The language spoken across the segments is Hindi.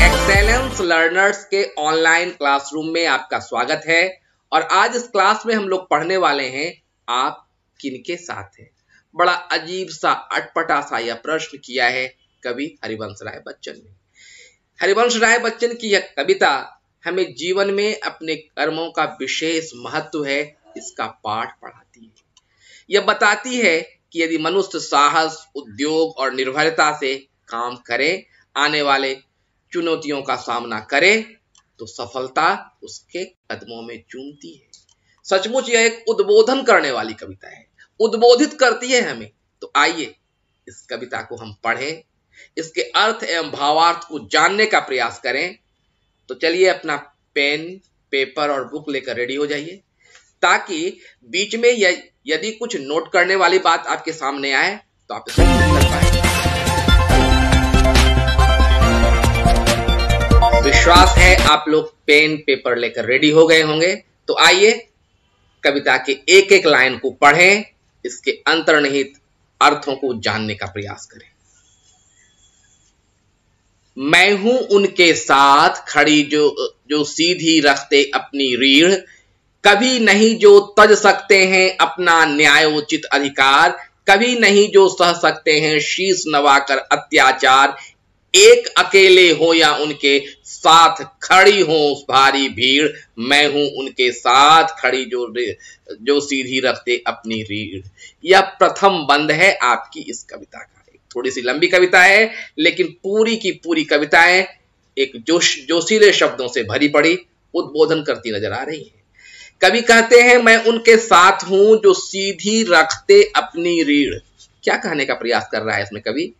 एक्सेलेंस लर्नर्स के ऑनलाइन क्लासरूम में आपका स्वागत है। और आज इस क्लास में हम लोग पढ़ने वाले हैं आप किनके साथ हैं। बड़ा अजीब सा अटपटा सा यह प्रश्न किया है कवि हरिवंश राय बच्चन ने। हरिवंश राय बच्चन की यह कविता हमें जीवन में अपने कर्मों का विशेष महत्व है इसका पाठ पढ़ाती है। यह बताती है कि यदि मनुष्य साहस, उद्योग और निर्भयता से काम करे, आने वाले चुनौतियों का सामना करे तो सफलता उसके कदमों में चूमती है। सचमुच यह एक उद्बोधन करने वाली कविता है, उद्बोधित करती है हमें। तो आइए इस कविता को हम पढ़ें, इसके अर्थ एवं भावार्थ को जानने का प्रयास करें। तो चलिए अपना पेन, पेपर और बुक लेकर रेडी हो जाइए, ताकि बीच में यदि कुछ नोट करने वाली बात आपके सामने आए तो आप इसे नोट कर पाएंगे। विश्वास है आप लोग पेन पेपर लेकर रेडी हो गए होंगे। तो आइए कविता के एक एक लाइन को पढ़ें, इसके अंतर्निहित अर्थों को जानने का प्रयास करें। मैं हूं उनके साथ खड़ी जो सीधी रखते अपनी रीढ़, कभी नहीं जो तज सकते हैं अपना न्यायोचित अधिकार, कभी नहीं जो सह सकते हैं शीश नवाकर अत्याचार, एक अकेले हो या उनके साथ खड़ी हो उस भारी भीड़, मैं हूं उनके साथ खड़ी जो सीधी रखते अपनी रीढ़। यह प्रथम बंद है आपकी इस कविता का। थोड़ी सी लंबी कविता है, लेकिन पूरी की पूरी कविताएं एक जोशीले शब्दों से भरी पड़ी उद्बोधन करती नजर आ रही है। कवि कहते हैं मैं उनके साथ हूं जो सीधी रखते अपनी रीढ़। क्या कहने का प्रयास कर रहा है इसमें कवि?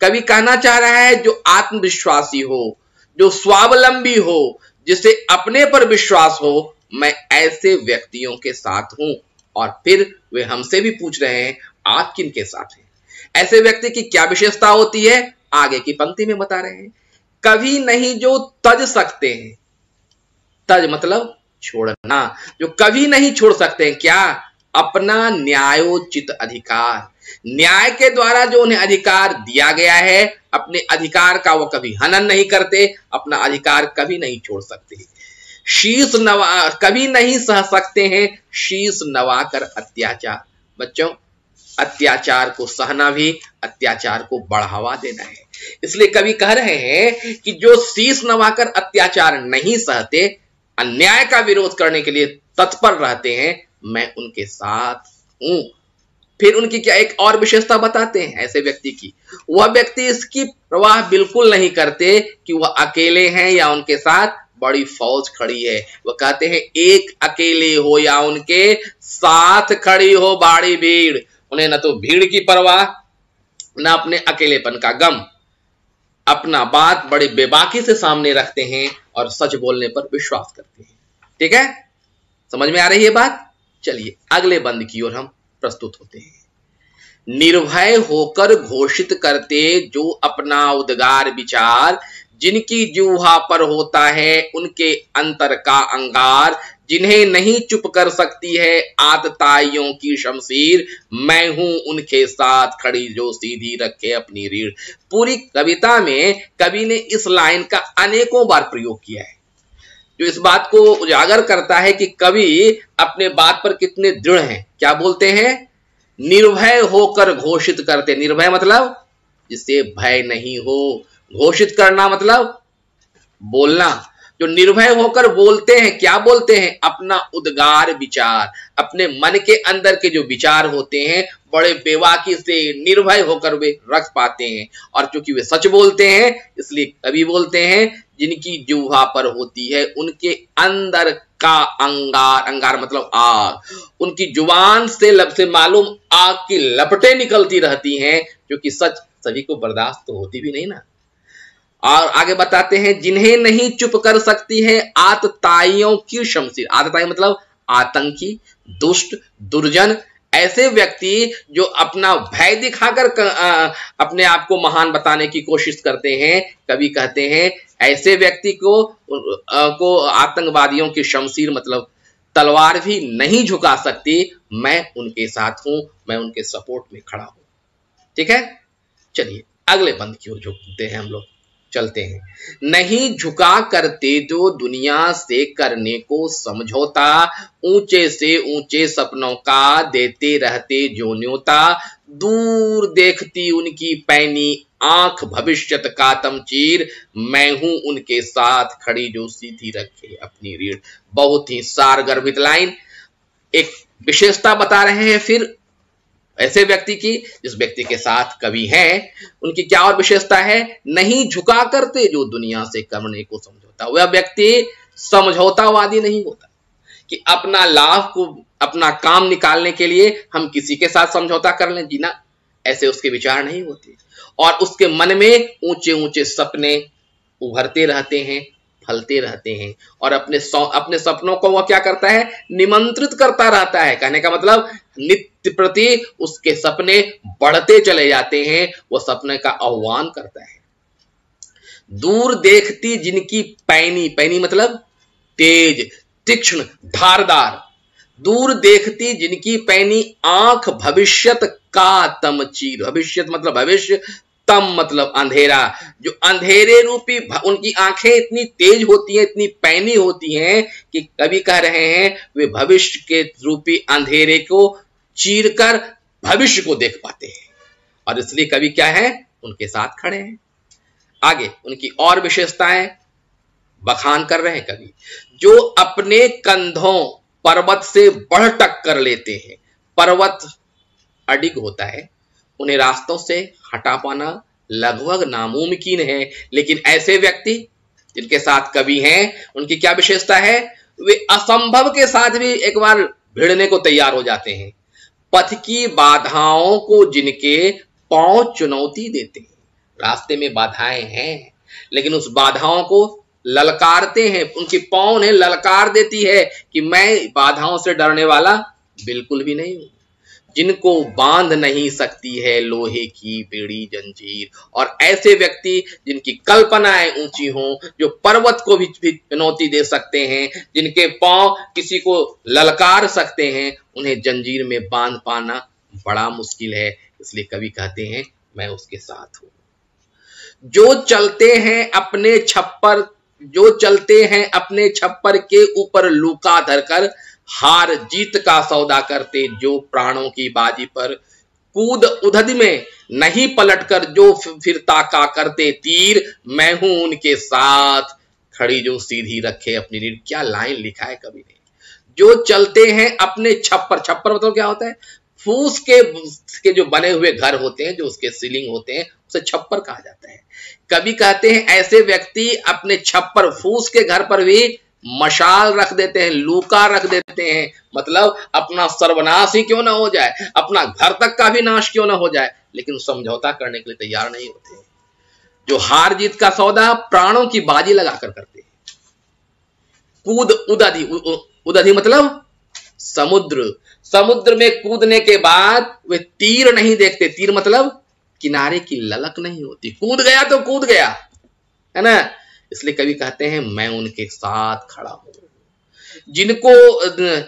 कवि कहना चाह रहा है जो आत्मविश्वासी हो, जो स्वावलंबी हो, जिसे अपने पर विश्वास हो, मैं ऐसे व्यक्तियों के साथ हूं। और फिर वे हमसे भी पूछ रहे हैं आप किनके साथ हैं। ऐसे व्यक्ति की क्या विशेषता होती है, आगे की पंक्ति में बता रहे हैं। कभी नहीं जो तज सकते हैं, तज मतलब छोड़ना, जो कभी नहीं छोड़ सकते हैं क्या? अपना न्यायोचित अधिकार। न्याय के द्वारा जो उन्हें अधिकार दिया गया है, अपने अधिकार का वो कभी हनन नहीं करते, अपना अधिकार कभी नहीं छोड़ सकते। शीश नवा कभी नहीं सह सकते हैं शीश नवाकर अत्याचार। बच्चों, अत्याचार को सहना भी अत्याचार को बढ़ावा देना है। इसलिए कवि कह रहे हैं कि जो शीश नवाकर अत्याचार नहीं सहते, अन्याय का विरोध करने के लिए तत्पर रहते हैं, मैं उनके साथ हूं। फिर उनकी क्या एक और विशेषता बताते हैं ऐसे व्यक्ति की। वह व्यक्ति इसकी परवाह बिल्कुल नहीं करते कि वह अकेले हैं या उनके साथ बड़ी फौज खड़ी है। वह कहते हैं एक अकेले हो या उनके साथ खड़ी हो बड़ी भीड़। उन्हें न तो भीड़ की परवाह, न अपने अकेलेपन का गम। अपना बात बड़ी बेबाकी से सामने रखते हैं और सच बोलने पर विश्वास करते हैं। ठीक है, समझ में आ रही है बात? चलिए अगले बंद की ओर हम प्रस्तुत होते हैं। निर्भय होकर घोषित करते जो अपना उद्गार विचार, जिनकी जिह्वा पर होता है उनके अंतर का अंगार, जिन्हें नहीं चुप कर सकती है आतताइयों की शमशीर, मैं हूं उनके साथ खड़ी जो सीधी रखे अपनी रीढ़। पूरी कविता में कवि ने इस लाइन का अनेकों बार प्रयोग किया है, जो इस बात को उजागर करता है कि कवि अपने बात पर कितने दृढ़ हैं। क्या बोलते हैं? निर्भय होकर घोषित करते। निर्भय मतलब जिसे भय नहीं हो, घोषित करना मतलब बोलना। जो निर्भय होकर बोलते हैं, क्या बोलते हैं? अपना उद्गार विचार, अपने मन के अंदर के जो विचार होते हैं बड़े बेबाकी से निर्भय होकर वे रख पाते हैं। और चूंकि वे सच बोलते हैं, इसलिए कवि बोलते हैं जिनकी जिह्वा पर होती है उनके अंदर का अंगार। अंगार मतलब आग। उनकी जुबान से लब से मालूम आग की लपटें निकलती रहती हैं, जो कि सच सभी को बर्दाश्त तो होती भी नहीं ना। और आगे बताते हैं जिन्हें नहीं चुप कर सकती है आतताइयों की शमशीर। आतताई मतलब आतंकी, दुष्ट, दुर्जन। ऐसे व्यक्ति जो अपना भय दिखाकर अपने आप को महान बताने की कोशिश करते हैं, कवि कहते हैं ऐसे व्यक्ति को आतंकवादियों की शमशीर मतलब तलवार भी नहीं झुका सकती, मैं उनके साथ हूं, मैं उनके सपोर्ट में खड़ा हूं। ठीक है, चलिए अगले बंद की ओर झुकते हैं हम लोग, चलते हैं। नहीं झुका करते जो दुनिया से करने को समझौता, ऊंचे से ऊंचे सपनों का देते रहते जो न्योता, दूर देखती उनकी पैनी आंख भविष्यत का तमचीर, मैं हूं उनके साथ खड़ी जो सीधी रखे अपनी रीढ़। बहुत ही सारगर्भित लाइन, एक विशेषता बता रहे हैं फिर ऐसे व्यक्ति की जिस व्यक्ति के साथ कवि हैं, उनकी क्या और विशेषता है? नहीं झुका करते जो दुनिया से करने को समझौता। वह व्यक्ति समझौतावादी नहीं होता कि अपना लाभ को, अपना काम निकालने के लिए हम किसी के साथ समझौता कर लें, जी ना, ऐसे उसके विचार नहीं होते। और उसके मन में ऊंचे ऊंचे सपने उभरते रहते हैं, फलते रहते हैं, और अपने सपनों को वह क्या करता है? निमंत्रित करता रहता है। कहने का मतलब नित्य प्रति उसके सपने बढ़ते चले जाते हैं, वह सपने का आह्वान करता है। दूर देखती जिनकी पैनी, पैनी मतलब तेज, तीक्ष्ण, धारदार, दूर देखती जिनकी पैनी आंख भविष्यत का तमचीर, भविष्यत मतलब भविष्य, तम मतलब अंधेरा, जो अंधेरे रूपी उनकी आंखें इतनी तेज होती हैं, इतनी पैनी होती हैं कि कवि कह रहे हैं वे भविष्य के रूपी अंधेरे को चीरकर भविष्य को देख पाते हैं, और इसलिए कवि क्या है? उनके साथ खड़े हैं। आगे उनकी और विशेषताएं बखान कर रहे हैं कवि। जो अपने कंधों पर्वत से बढ़ टक्कर लेते हैं, पर्वत अडिग होता है, उन्हें रास्तों से हटा पाना लगभग नामुमकिन है, लेकिन ऐसे व्यक्ति जिनके साथ कवि हैं, उनकी क्या विशेषता है? वे असंभव के साथ भी एक बार भिड़ने को तैयार हो जाते हैं। पथ की बाधाओं को जिनके पांव चुनौती देते हैं, रास्ते में बाधाएं हैं लेकिन उस बाधाओं को ललकारते हैं, उनकी पांव उन्हें ललकार देती है कि मैं बाधाओं से डरने वाला बिल्कुल भी नहीं हूं। जिनको बांध नहीं सकती है लोहे की बेड़ी जंजीर, और ऐसे व्यक्ति जिनकी कल्पनाएं ऊंची हों, जो पर्वत को भी चुनौती दे सकते हैं, जिनके पांव किसी को ललकार सकते हैं, उन्हें जंजीर में बांध पाना बड़ा मुश्किल है। इसलिए कवि कहते हैं मैं उसके साथ हूं। जो चलते हैं अपने छप्पर, जो चलते हैं अपने छप्पर के ऊपर लूका धरकर, हार जीत का सौदा करते जो प्राणों की बाजी पर, कूद उधद में नहीं पलटकर जो फिरता का करते तीर, मैं हूं उनके साथ खड़ी जो सीधी रखे अपनी रीढ़। क्या लाइन लिखा है कवि ने। जो चलते हैं अपने छप्पर, छप्पर मतलब क्या होता है? फूस के जो बने हुए घर होते हैं, जो उसके सीलिंग होते हैं, उसे छप्पर कहा जाता है। कवि कहते हैं ऐसे व्यक्ति अपने छप्पर, फूस के घर पर भी मशाल रख देते हैं, लूका रख देते हैं, मतलब अपना सर्वनाश ही क्यों ना हो जाए, अपना घर तक का भी नाश क्यों ना हो जाए, लेकिन समझौता करने के लिए तैयार नहीं होते। जो हार जीत का सौदा प्राणों की बाजी लगाकर करते हैं। कूद उदधि, उदधि मतलब समुद्र, समुद्र में कूदने के बाद वे तीर नहीं देखते, तीर मतलब किनारे की ललक नहीं होती, कूद गया तो कूद गया, है ना। इसलिए कवि कहते हैं मैं उनके साथ खड़ा हूं। जिनको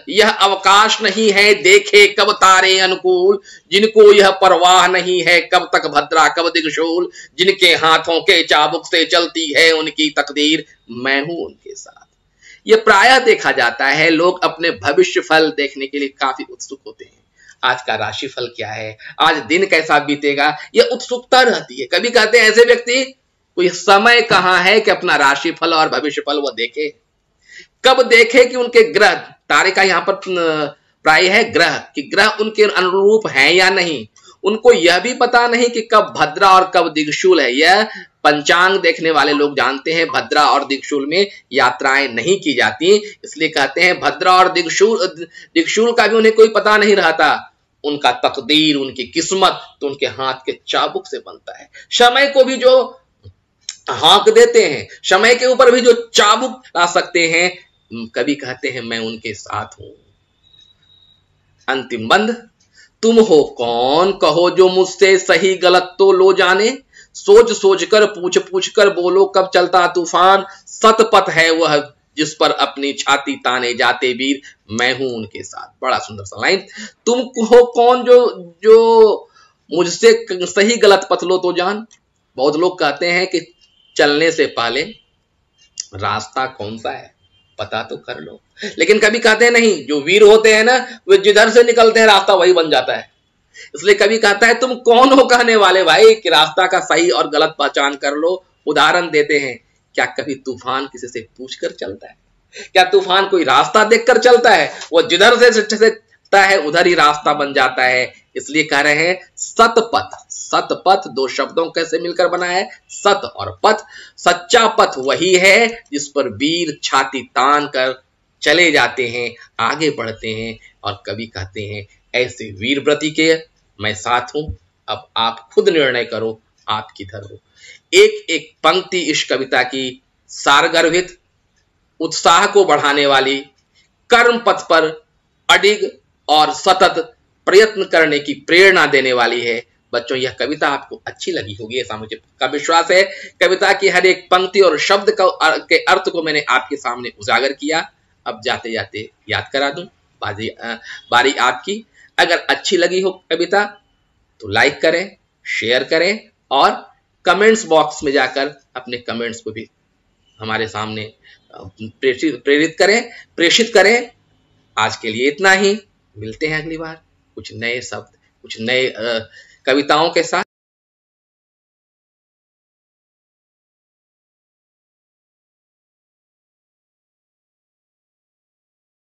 यह अवकाश नहीं है देखे कब तारे अनुकूल, जिनको यह परवाह नहीं है कब तक भद्रा कब दिगशूल, जिनके हाथों के चाबुक से चलती है उनकी तकदीर, मैं हूं उनके साथ। यह प्रायः देखा जाता है, लोग अपने भविष्य फल देखने के लिए काफी उत्सुक होते हैं। आज का राशिफल क्या है, आज दिन कैसा बीतेगा, यह उत्सुकता रहती है। कभी कहते हैं ऐसे व्यक्ति कोई समय कहां है कि अपना राशिफल और भविष्य फल वो देखे, कब देखे कि उनके ग्रह, तारे का यहां पर प्राय है ग्रह, कि ग्रह उनके अनुरूप हैं या नहीं। उनको यह भी पता नहीं कि कब भद्रा और कब दिगशूल है, यह पंचांग देखने वाले लोग जानते हैं। भद्रा और दिगशूल में यात्राएं नहीं की जाती, इसलिए कहते हैं भद्रा और दिगशूल का भी उन्हें कोई पता नहीं रहता। उनका तकदीर, उनकी किस्मत तो उनके हाथ के चाबुक से बनता है। समय को भी जो हाँक देते हैं, समय के ऊपर भी जो चाबुक ला सकते हैं, कभी कहते हैं मैं उनके साथ हूं। अंतिम बंद। तुम हो कौन कहो जो मुझसे सही गलत तो लो जाने, सोच सोच कर पूछ पूछ कर बोलो कब चलता तूफान, सतपथ है वह जिस पर अपनी छाती ताने जाते वीर, मैं हूं उनके साथ। बड़ा सुंदर सा लाइन। तुम हो कौन जो जो मुझसे सही गलत पतलो तो जान। बहुत लोग कहते हैं कि चलने से पहले रास्ता कौन सा है पता तो कर लो, लेकिन कभी कहते हैं नहीं, जो वीर होते हैं ना वे जिधर से निकलते हैं रास्ता वही बन जाता है। इसलिए कभी कहता है तुम कौन हो कहने वाले भाई कि रास्ता का सही और गलत पहचान कर लो। उदाहरण देते हैं, क्या कभी तूफान किसी से पूछकर चलता है? क्या तूफान कोई रास्ता देखकर चलता है? वो जिधर से चलता है उधर ही रास्ता बन जाता है। इसलिए कह रहे हैं सतपथ। सतपथ दो शब्दों कैसे मिलकर बना है, सत और पथ। सच्चा पथ वही है जिस पर वीर छाती तान कर चले जाते हैं, आगे बढ़ते हैं। और कवि कहते हैं ऐसे वीर व्रती के मैं साथ हूं, अब आप खुद निर्णय करो आप किधर हो। एक एक पंक्ति इस कविता की सारगर्भित, उत्साह को बढ़ाने वाली, कर्म पथ पर अडिग और सतत प्रयत्न करने की प्रेरणा देने वाली है। बच्चों यह कविता आपको अच्छी लगी होगी ऐसा मुझे का विश्वास है। कविता की हर एक पंक्ति और शब्द के अर्थ को मैंने आपके सामने उजागर किया। अब जाते जाते याद करा दूं, बारी आपकी। अगर अच्छी लगी हो कविता तो लाइक करें, शेयर करें और कमेंट्स बॉक्स में जाकर अपने कमेंट्स को भी हमारे सामने प्रेषित करें। आज के लिए इतना ही, मिलते हैं अगली बार कुछ नए शब्द, कुछ नए कविताओं के साथ।